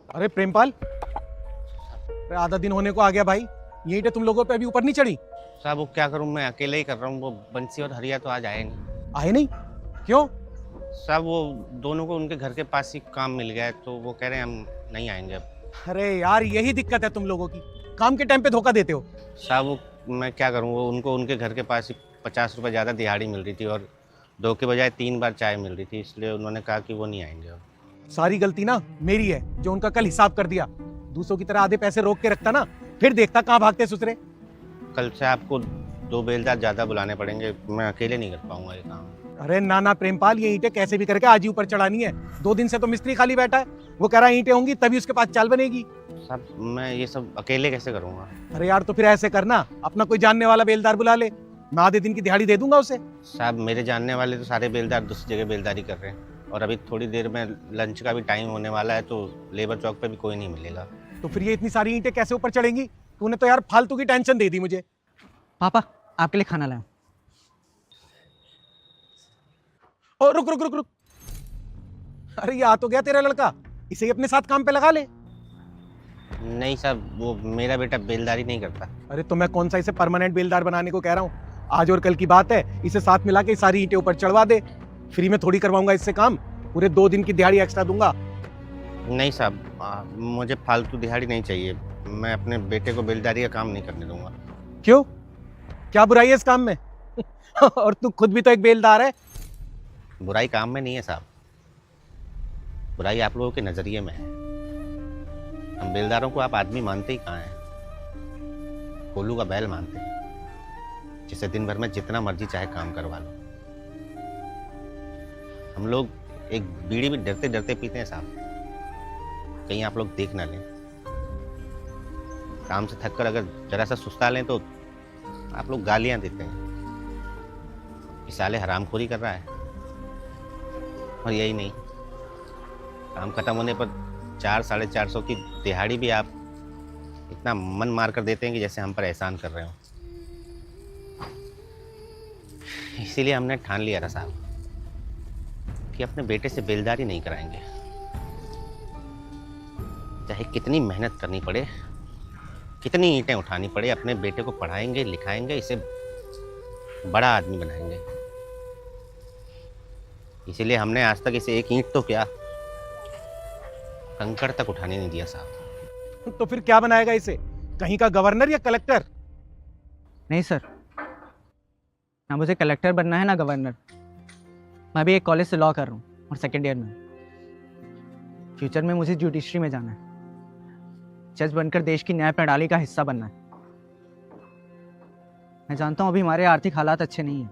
अरे प्रेमपाल, अरे आधा दिन होने को आ गया भाई, ये ईंटें तुम लोगों पे अभी ऊपर नहीं चढ़ी? साहब वो क्या करूं, मैं अकेले ही कर रहा हूं। वो बंसी और हरिया तो आज आए नहीं। आए नहीं? क्यों? साहब वो दोनों को उनके घर के पास ही काम मिल गया है, तो वो कह रहे हैं हम नहीं आएंगे अब। अरे यार, यही दिक्कत है तुम लोगों की, काम के टाइम पे धोखा देते हो। साहब वो मैं क्या करूं, वो उनको उनके घर के पास ही 50 रुपये ज़्यादा दिहाड़ी मिल रही थी और 2 के बजाय 3 बार चाय मिल रही थी, इसलिए उन्होंने कहा कि वो नहीं आएंगे अब। सारी गलती ना मेरी है, जो उनका कल हिसाब कर दिया। दूसरों की तरह आधे पैसे रोक के रखता ना, फिर देखता कहाँ भागते सुसरे। कल से आपको 2 बेलदार ज़्यादा बुलाने पड़ेंगे, मैं अकेले नहीं कर पाऊंगा ये काम। अरे ना ना प्रेमपाल, ये ईंटें कैसे भी करके आज ही ऊपर चढ़ानी है। 2 दिन से तो मिस्त्री खाली बैठा है, वो कह रहा है ईंटें होंगी तभी उसके पास चाल बनेगी। साहब मैं ये सब अकेले कैसे करूंगा? अरे यार, तो फिर ऐसे करना, अपना कोई जानने वाला बेलदार बुला ले, मैं आधे दिन की दिहाड़ी दे दूंगा उसे। साहब मेरे जानने वाले तो सारे बेलदार दूसरी जगह बेलदारी कर रहे हैं, और अभी थोड़ी देर में लंच का भी टाइम होने वाला है, तो लेबर चौक पे भी कोई नहीं मिलेगा। तो फिर ये इतनी सारी ईंटें कैसे ऊपर चढ़ेंगी? तूने तो यार फालतू की टेंशन दे दी मुझे। पापा आपके लिए खाना लाया। और रुक रुक रुक रुक, अरे ये आ तो गया तेरा लड़का, इसे ही अपने साथ काम पे लगा ले। नहीं साहब, वो मेरा बेटा बेलदारी नहीं करता। अरे तो मैं कौन सा इसे परमानेंट बेलदार बनाने को कह रहा हूँ? आज और कल की बात है, इसे साथ मिला के सारी ईंटें ऊपर चढ़वा दे। फ्री में थोड़ी करवाऊंगा इससे काम, पूरे 2 दिन की दिहाड़ी एक्स्ट्रा दूंगा। नहीं साहब, मुझे फालतू दिहाड़ी नहीं चाहिए। मैं अपने बेटे को बेलदारी का काम नहीं करने दूंगा। क्यों? क्या बुराई है इस काम में? और तू खुद भी तो एक बेलदार है। बुराई काम में नहीं है साहब, बुराई आप लोगों के नज़रिए में है। हम बेलदारों को आप आदमी मानते ही कहाँ हैं? कोल्लू का बैल मानते हैं, जिसे दिन भर में जितना मर्जी चाहे काम करवा लो। हम लोग एक बीड़ी भी डरते डरते पीते हैं साहब, कहीं आप लोग देख ना लें। काम से थककर अगर जरा सा सुस्ता लें तो आप लोग गालियां देते हैं कि साले हरामखोरी कर रहा है। और यही नहीं, काम खत्म होने पर 400-450 की दिहाड़ी भी आप इतना मन मार कर देते हैं कि जैसे हम पर एहसान कर रहे हो। इसीलिए हमने ठान लिया था साहब कि अपने बेटे से बेलदारी नहीं कराएंगे, चाहे कितनी मेहनत करनी पड़े, कितनी ईंटें उठानी पड़े। अपने बेटे को पढ़ाएंगे, लिखाएंगे, इसे बड़ा आदमी बनाएंगे। इसीलिए हमने आज तक इसे एक ईंट तो क्या, कंकड़ तक उठाने नहीं दिया साहब। तो फिर क्या बनाएगा इसे, कहीं का गवर्नर या कलेक्टर? नहीं सर, ना मुझे कलेक्टर बनना है ना गवर्नर। मैं भी एक कॉलेज से लॉ कर रहा हूँ और सेकेंड ईयर में। फ्यूचर में मुझे जुडिशरी में जाना है, जज बनकर देश की न्याय प्रणाली का हिस्सा बनना है। मैं जानता हूँ अभी हमारे आर्थिक हालात अच्छे नहीं हैं,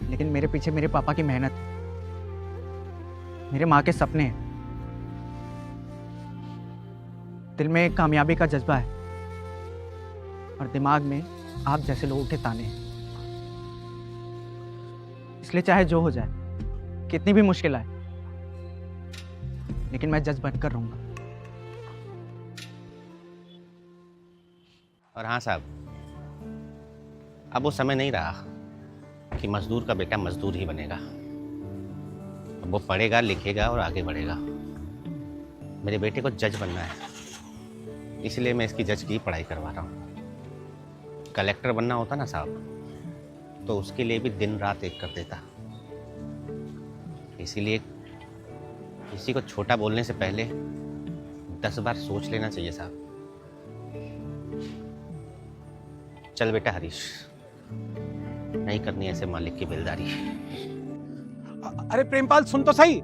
लेकिन मेरे पीछे मेरे पापा की मेहनत है, मेरे माँ के सपने हैं, दिल में कामयाबी का जज्बा है और दिमाग में आप जैसे लोगों के ताने हैं। इसलिए चाहे जो हो जाए, कितनी भी मुश्किल आए, लेकिन मैं जज बनकर रहूंगा। और हाँ साहब, अब वो समय नहीं रहा कि मजदूर का बेटा मजदूर ही बनेगा। अब वो पढ़ेगा, लिखेगा और आगे बढ़ेगा। मेरे बेटे को जज बनना है, इसलिए मैं इसकी जज की पढ़ाई करवा रहा हूँ। कलेक्टर बनना होता ना साहब, तो उसके लिए भी दिन रात एक कर देता। इसीलिए किसी को छोटा बोलने से पहले 10 बार सोच लेना चाहिए साहब। चल बेटा हरीश, नहीं करनी ऐसे मालिक की बेलदारी। अरे प्रेमपाल सुन तो सही,